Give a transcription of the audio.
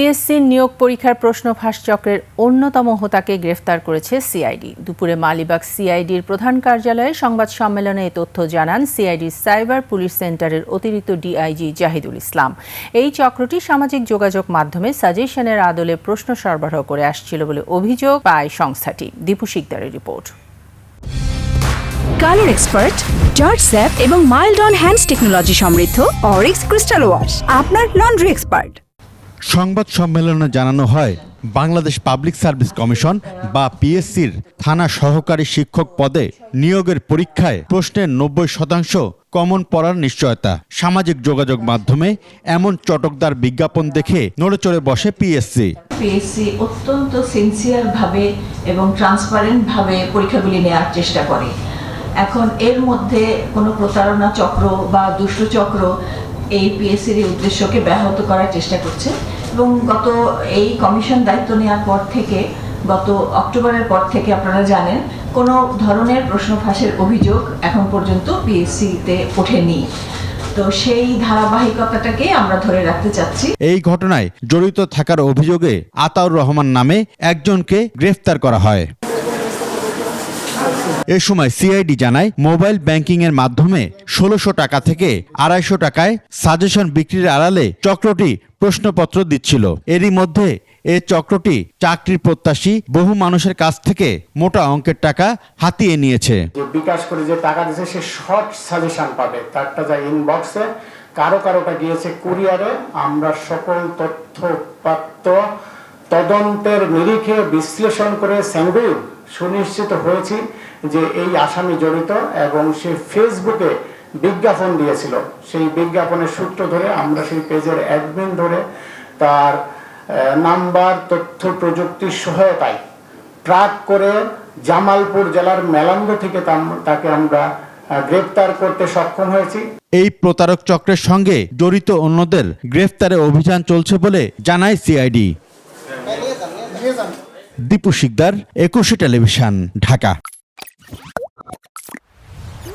PSC নিয়োগ পরীক্ষার প্রশ্ন ফাঁস চক্রের অন্যতম হোতাকে গ্রেফতার করেছে সিআইডি। দুপুরে মালিবাগ সিআইডির প্রধান কার্যালয়ে সংবাদ সম্মেলনে এই তথ্য জানান সিআইডির সাইবার পুলিশ সেন্টারের অতিরিক্ত ডিআইজি জাহিদুল ইসলাম। এই চক্রটি সামাজিক যোগাযোগ মাধ্যমে সাজেশনের আদলে প্রশ্ন সরবরাহ করে আসছিল বলে অভিযোগ পায় সংস্থাটি। দীপু শিকদারের রিপোর্ট। কালার এক্সপার্ট, জর্জ স্যাপ এবং মাইল্ড অন হ্যান্ডস টেকনোলজি সমৃদ্ধ অরিক্স ক্রিস্টাল ওয়াশ আপনার লন্ড্রি এক্সপার্ট। সংবাদ সম্মেলনে জানানো হয়, বাংলাদেশ পাবলিক সার্ভিস কমিশন বা পিএসসির থানা সহকারী শিক্ষক পদে নিয়োগের পরীক্ষায় প্রশ্নের 90% কমন পড়ার নিশ্চয়তা। সামাজিক যোগাযোগ মাধ্যমে এমন চটকদার বিজ্ঞাপন দেখে নড়েচড়ে বসে পিএসসি অত্যন্ত সিনসিয়ার ভাবে এবং ট্রান্সপারেন্ট ভাবে পরীক্ষাগুলি নেওয়ার চেষ্টা করে। এখন এর মধ্যে কোনো প্রতারণা চক্র বা দুষ্ট চক্র এই পিএসসির উদ্দেশ্যকে ব্যাহত করার চেষ্টা করছে এবং এই কমিশন দায়িত্ব নেওয়ার পর থেকে গত অক্টোবরের পর থেকে আপনারা জানেন কোনো ধরনের প্রশ্ন ফাঁসের অভিযোগ এখন পর্যন্ত পিএসসিতে ওঠেনি। তো সেই ধারাবাহিকতাটাকে আমরা ধরে রাখতে চাচ্ছি। এই ঘটনায় জড়িত থাকার অভিযোগে আতাউর রহমান নামে একজনকে গ্রেফতার করা হয়। এ সময় সিআইডি জানায়, মোবাইল ব্যাংকিং এর মাধ্যমে ১৬০০ টাকা থেকে ২৫০ টাকায় সাজেশন বিক্রির আড়ালে চক্রটি প্রশ্নপত্র দিচ্ছিল। এরই মধ্যে এই চক্রটি চাকরির প্রত্যাশী বহু মানুষের কাছ থেকে মোটা অঙ্কের টাকা হাতিয়ে নিয়েছে। বিকাশ করে যে টাকা দিয়েছে সে শর্ট সাজেশন পাবে, তারটা যায় ইনবক্সে, কারোটা গিয়েছে কুরিয়ারে। আমরা সকল তথ্যপাত্র তদন্তের নিরিখে বিশ্লেষণ করে সুনিশ্চিত হয়েছি যে এই আসামি জড়িত এবং সে ফেসবুকে বিজ্ঞাপন দিয়েছিল। সেই বিজ্ঞাপনের সূত্র ধরে আমরা সেই পেজের অ্যাডমিন ধরে তার নাম্বার তথ্য প্রযুক্তির সহায়তায় ট্র্যাক করে জামালপুর জেলার মেলান্দ থেকে তাকে আমরা গ্রেফতার করতে সক্ষম হয়েছি। এই প্রতারক চক্রের সঙ্গে জড়িত অন্যদের গ্রেফতারে অভিযান চলছে বলে জানায় সিআইডি। দীপু শিকদার, ২১ টেলিভিশন, ঢাকা।